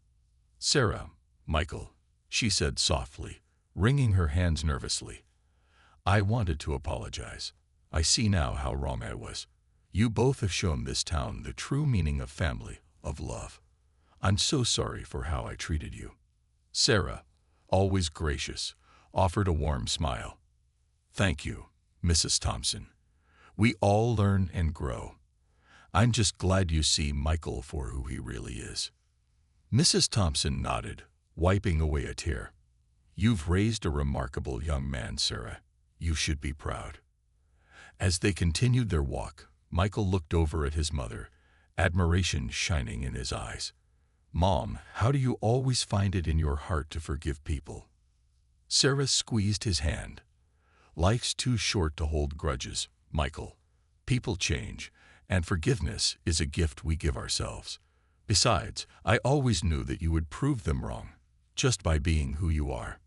"Sarah, Michael," she said softly, wringing her hands nervously. "I wanted to apologize. I see now how wrong I was. You both have shown this town the true meaning of family, of love. I'm so sorry for how I treated you." Sarah, always gracious, offered a warm smile. "Thank you, Mrs. Thompson. We all learn and grow. I'm just glad you see Michael for who he really is." Mrs. Thompson nodded, wiping away a tear. "You've raised a remarkable young man, Sarah. You should be proud." As they continued their walk, Michael looked over at his mother, admiration shining in his eyes. "Mom, how do you always find it in your heart to forgive people?" Sarah squeezed his hand. "Life's too short to hold grudges, Michael. People change, and forgiveness is a gift we give ourselves. Besides, I always knew that you would prove them wrong, just by being who you are."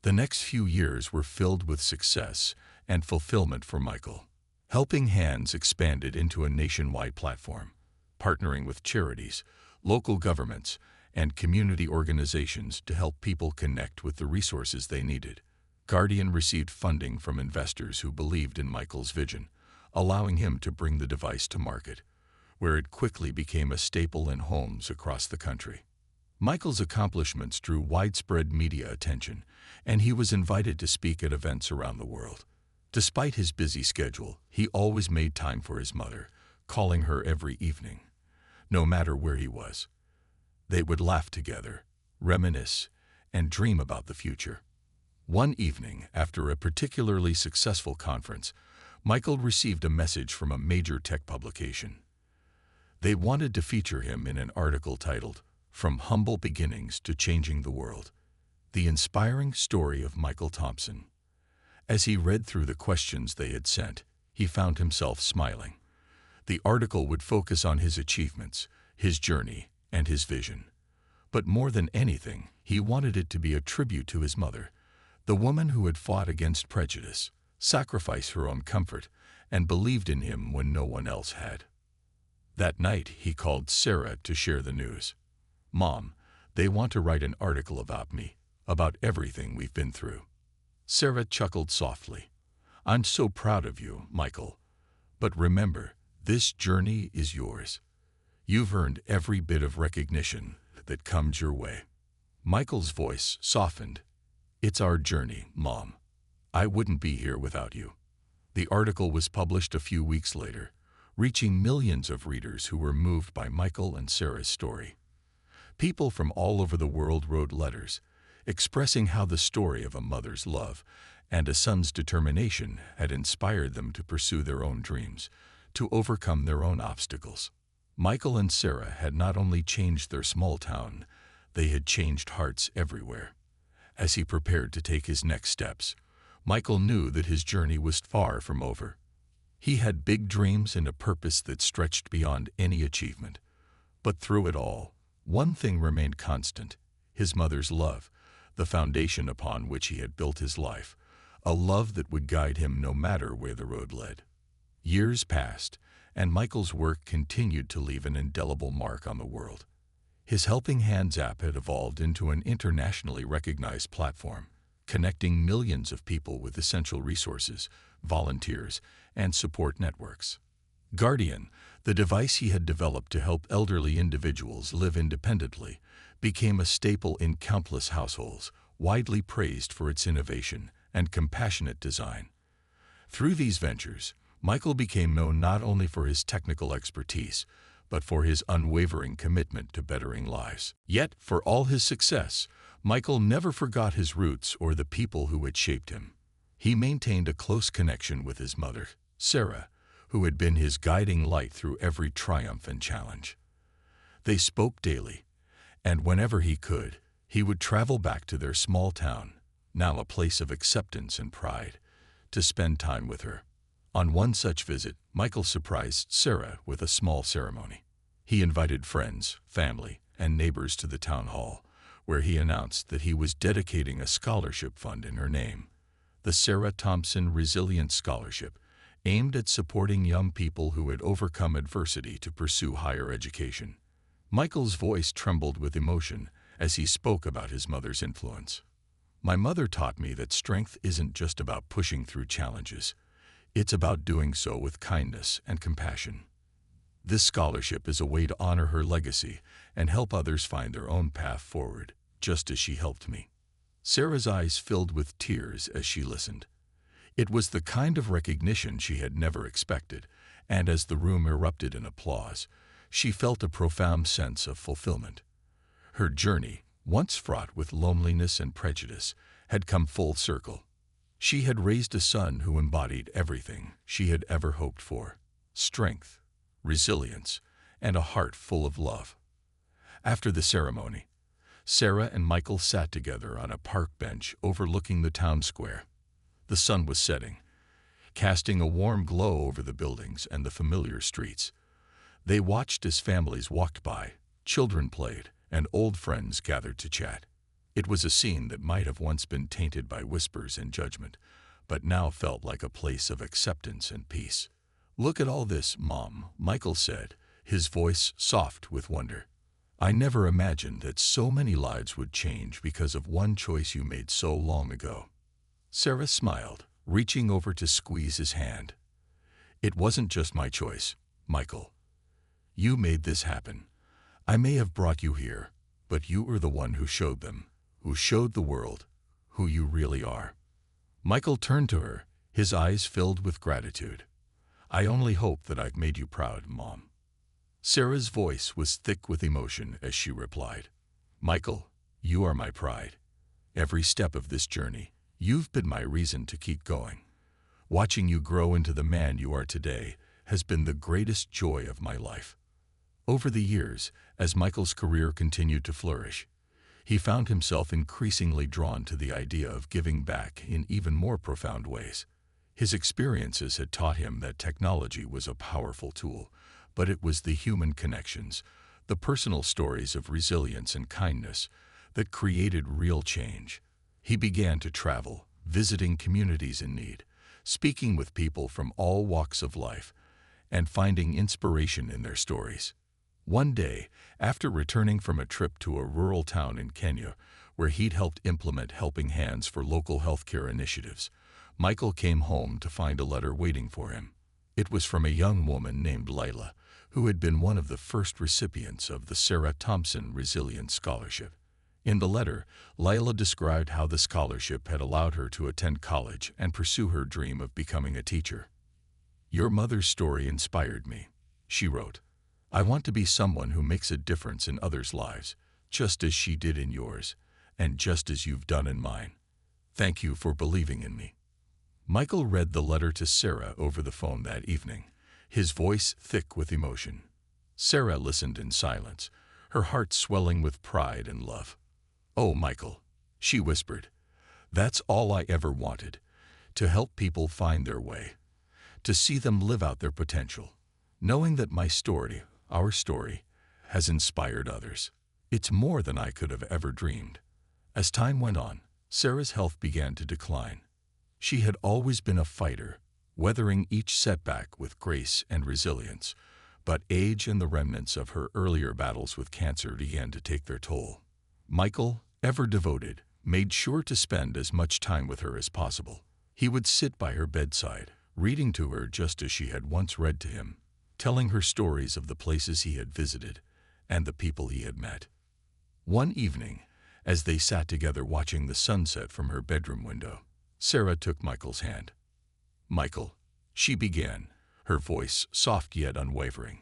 The next few years were filled with success and fulfillment for Michael. Helping Hands expanded into a nationwide platform, partnering with charities, local governments, and community organizations to help people connect with the resources they needed. Guardian received funding from investors who believed in Michael's vision, allowing him to bring the device to market, where it quickly became a staple in homes across the country. Michael's accomplishments drew widespread media attention, and he was invited to speak at events around the world. Despite his busy schedule, he always made time for his mother, calling her every evening, no matter where he was. They would laugh together, reminisce, and dream about the future. One evening, after a particularly successful conference, Michael received a message from a major tech publication. They wanted to feature him in an article titled, "From Humble Beginnings to Changing the World: The Inspiring Story of Michael Thompson." As he read through the questions they had sent, he found himself smiling. The article would focus on his achievements, his journey, and his vision. But more than anything, he wanted it to be a tribute to his mother, the woman who had fought against prejudice, sacrificed her own comfort, and believed in him when no one else had. That night, he called Sarah to share the news. "Mom, they want to write an article about me, about everything we've been through." Sarah chuckled softly. "I'm so proud of you, Michael. But remember, this journey is yours. You've earned every bit of recognition that comes your way." Michael's voice softened. "It's our journey, Mom. I wouldn't be here without you." The article was published a few weeks later, reaching millions of readers who were moved by Michael and Sarah's story. People from all over the world wrote letters, expressing how the story of a mother's love and a son's determination had inspired them to pursue their own dreams, to overcome their own obstacles. Michael and Sarah had not only changed their small town, they had changed hearts everywhere. As he prepared to take his next steps, Michael knew that his journey was far from over. He had big dreams and a purpose that stretched beyond any achievement. But through it all, one thing remained constant: his mother's love, the foundation upon which he had built his life, a love that would guide him no matter where the road led. Years passed, and Michael's work continued to leave an indelible mark on the world. His Helping Hands app had evolved into an internationally recognized platform, connecting millions of people with essential resources, volunteers, and support networks. Guardian, the device he had developed to help elderly individuals live independently, became a staple in countless households, widely praised for its innovation and compassionate design. Through these ventures, Michael became known not only for his technical expertise, but for his unwavering commitment to bettering lives. Yet, for all his success, Michael never forgot his roots or the people who had shaped him. He maintained a close connection with his mother, Sarah, who had been his guiding light through every triumph and challenge. They spoke daily, and whenever he could, he would travel back to their small town, now a place of acceptance and pride, to spend time with her. On one such visit, Michael surprised Sarah with a small ceremony. He invited friends, family, and neighbors to the town hall, where he announced that he was dedicating a scholarship fund in her name, the Sarah Thompson Resilience Scholarship, aimed at supporting young people who had overcome adversity to pursue higher education. Michael's voice trembled with emotion as he spoke about his mother's influence. "My mother taught me that strength isn't just about pushing through challenges. It's about doing so with kindness and compassion. This scholarship is a way to honor her legacy and help others find their own path forward, just as she helped me." Sarah's eyes filled with tears as she listened. It was the kind of recognition she had never expected, and as the room erupted in applause, she felt a profound sense of fulfillment. Her journey, once fraught with loneliness and prejudice, had come full circle. She had raised a son who embodied everything she had ever hoped for: strength, resilience, and a heart full of love. After the ceremony, Sarah and Michael sat together on a park bench overlooking the town square. The sun was setting, casting a warm glow over the buildings and the familiar streets. They watched as families walked by, children played, and old friends gathered to chat. It was a scene that might have once been tainted by whispers and judgment, but now felt like a place of acceptance and peace. "Look at all this, Mom," Michael said, his voice soft with wonder. "I never imagined that so many lives would change because of one choice you made so long ago." Sarah smiled, reaching over to squeeze his hand. "It wasn't just my choice, Michael. You made this happen. I may have brought you here, but you are the one who showed them, who showed the world, who you really are." Michael turned to her, his eyes filled with gratitude. "I only hope that I've made you proud, Mom." Sarah's voice was thick with emotion as she replied, "Michael, you are my pride. Every step of this journey, you've been my reason to keep going. Watching you grow into the man you are today has been the greatest joy of my life." Over the years, as Michael's career continued to flourish, he found himself increasingly drawn to the idea of giving back in even more profound ways. His experiences had taught him that technology was a powerful tool, but it was the human connections, the personal stories of resilience and kindness, that created real change. He began to travel, visiting communities in need, speaking with people from all walks of life, and finding inspiration in their stories. One day, after returning from a trip to a rural town in Kenya, where he'd helped implement helping hands for local healthcare initiatives, Michael came home to find a letter waiting for him. It was from a young woman named Layla, who had been one of the first recipients of the Sarah Thompson Resilience Scholarship. In the letter, Lila described how the scholarship had allowed her to attend college and pursue her dream of becoming a teacher. "Your mother's story inspired me," she wrote. "I want to be someone who makes a difference in others' lives, just as she did in yours, and just as you've done in mine. Thank you for believing in me." Michael read the letter to Sarah over the phone that evening, his voice thick with emotion. Sarah listened in silence, her heart swelling with pride and love. "Oh, Michael," she whispered, "that's all I ever wanted, to help people find their way, to see them live out their potential, knowing that my story, our story, has inspired others. It's more than I could have ever dreamed." As time went on, Sarah's health began to decline. She had always been a fighter, weathering each setback with grace and resilience, but age and the remnants of her earlier battles with cancer began to take their toll. Michael, ever devoted, made sure to spend as much time with her as possible. He would sit by her bedside, reading to her just as she had once read to him, telling her stories of the places he had visited and the people he had met. One evening, as they sat together watching the sunset from her bedroom window, Sarah took Michael's hand. "Michael," she began, her voice soft yet unwavering,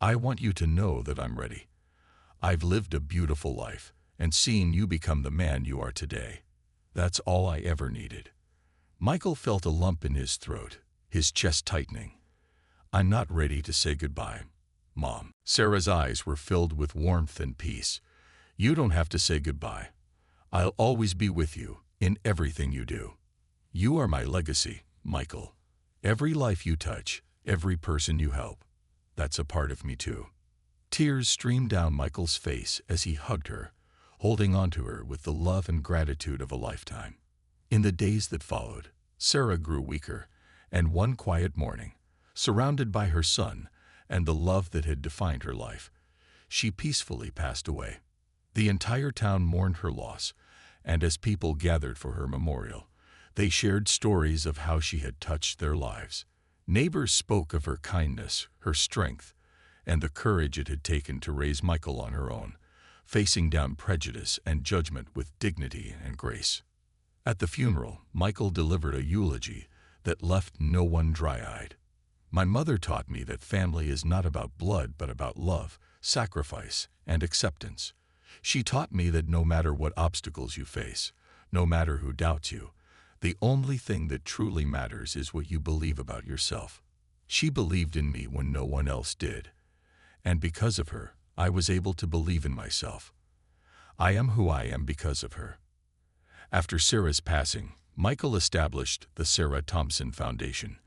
"I want you to know that I'm ready. I've lived a beautiful life and seen you become the man you are today. That's all I ever needed." Michael felt a lump in his throat, his chest tightening. "I'm not ready to say goodbye, Mom." Sarah's eyes were filled with warmth and peace. "You don't have to say goodbye. I'll always be with you in everything you do. You are my legacy, Michael. Every life you touch, every person you help, that's a part of me too." Tears streamed down Michael's face as he hugged her, holding on to her with the love and gratitude of a lifetime. In the days that followed, Sarah grew weaker, and one quiet morning, surrounded by her son and the love that had defined her life, she peacefully passed away. The entire town mourned her loss, and as people gathered for her memorial, they shared stories of how she had touched their lives. Neighbors spoke of her kindness, her strength, and the courage it had taken to raise Michael on her own, facing down prejudice and judgment with dignity and grace. At the funeral, Michael delivered a eulogy that left no one dry-eyed. "My mother taught me that family is not about blood but about love, sacrifice, and acceptance. She taught me that no matter what obstacles you face, no matter who doubts you, the only thing that truly matters is what you believe about yourself. She believed in me when no one else did, and because of her, I was able to believe in myself. I am who I am because of her." After Sarah's passing, Michael established the Sarah Thompson Foundation,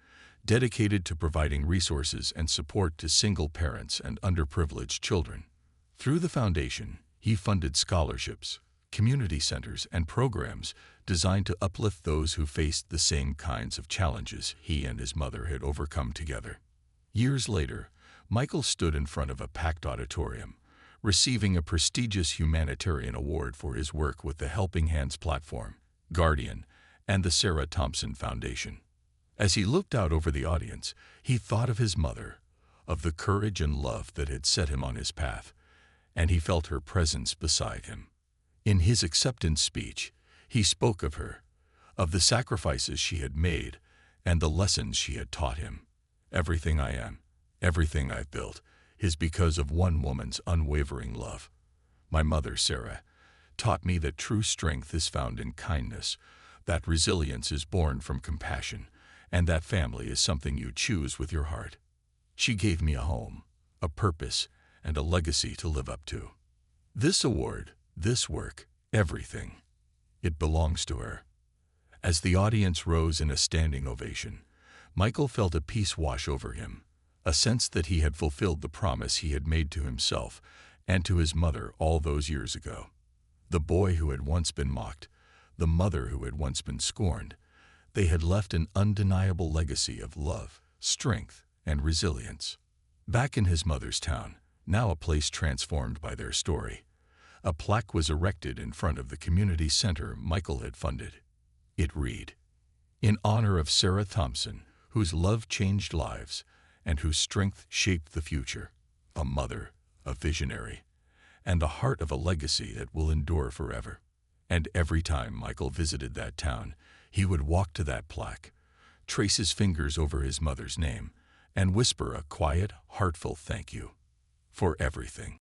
dedicated to providing resources and support to single parents and underprivileged children. Through the foundation, he funded scholarships, community centers, and programs designed to uplift those who faced the same kinds of challenges he and his mother had overcome together. Years later, Michael stood in front of a packed auditorium, receiving a prestigious humanitarian award for his work with the Helping Hands Platform, Guardian, and the Sarah Thompson Foundation. As he looked out over the audience, he thought of his mother, of the courage and love that had set him on his path, and he felt her presence beside him. In his acceptance speech, he spoke of her, of the sacrifices she had made, and the lessons she had taught him. "Everything I am, everything I've built, is because of one woman's unwavering love. My mother, Sarah, taught me that true strength is found in kindness, that resilience is born from compassion, and that family is something you choose with your heart. She gave me a home, a purpose, and a legacy to live up to. This award, this work, everything, it belongs to her." As the audience rose in a standing ovation, Michael felt a peace wash over him, a sense that he had fulfilled the promise he had made to himself and to his mother all those years ago. The boy who had once been mocked, the mother who had once been scorned, they had left an undeniable legacy of love, strength, and resilience. Back in his mother's town, now a place transformed by their story, a plaque was erected in front of the community center Michael had funded. It read, "In honor of Sarah Thompson, whose love changed lives and whose strength shaped the future, a mother, a visionary, and the heart of a legacy that will endure forever. And every time Michael visited that town, he would walk to that plaque, trace his fingers over his mother's name, and whisper a quiet, heartfelt thank you for everything.